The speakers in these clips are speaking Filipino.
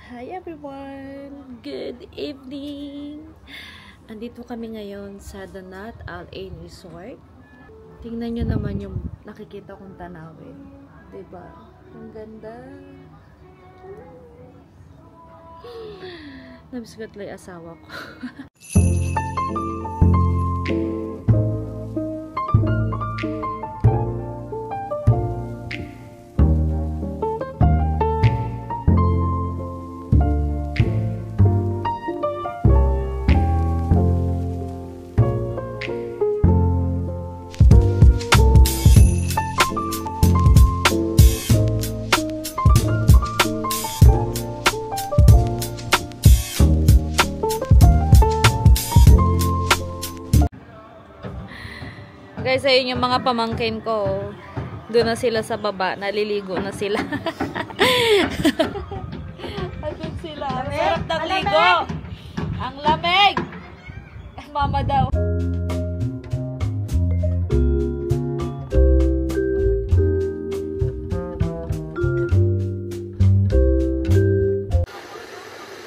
Hi everyone! Good evening! Andito kami ngayon sa The Not Al-Ain Resort. Tingnan nyo naman yung nakikita kong tanawin. Diba? Ang ganda. Namiss ko tuloy asawa ko. Guys, ayun yung mga pamangkin ko. Doon na sila sa baba. Naliligo na sila. Andun sila. Sarap ng ligo. Ang lamig. Mama daw.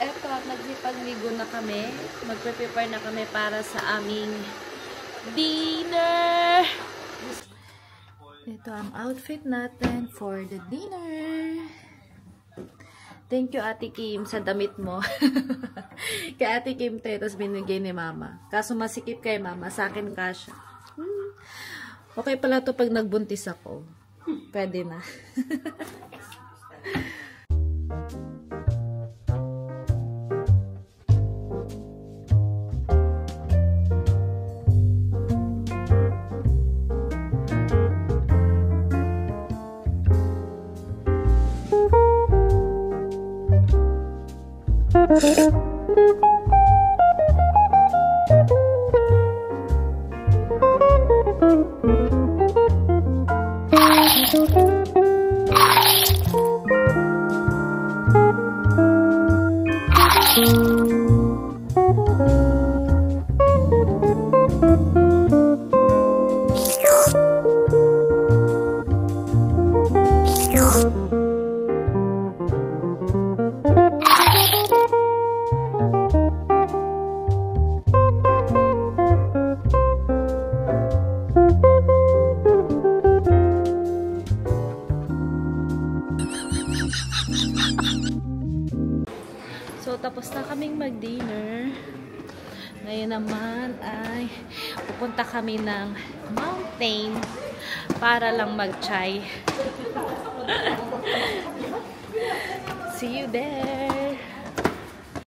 Eto, nagsipag-ligo na kami. Magpe-prepare na kami para sa aming dinner. Ito ang outfit natin for the dinner. Thank you, Ate Kim, sa damit mo. Kay Ate Kim to, tapos binigay ni Mama. Kaso masikip kay Mama, sa akin kasha. Okay pala to pag nagbuntis ako. Pwede na. So, tapos na kaming mag-dinner. Ngayon naman ay pupunta kami ng mountain para lang mag-chai. See you there!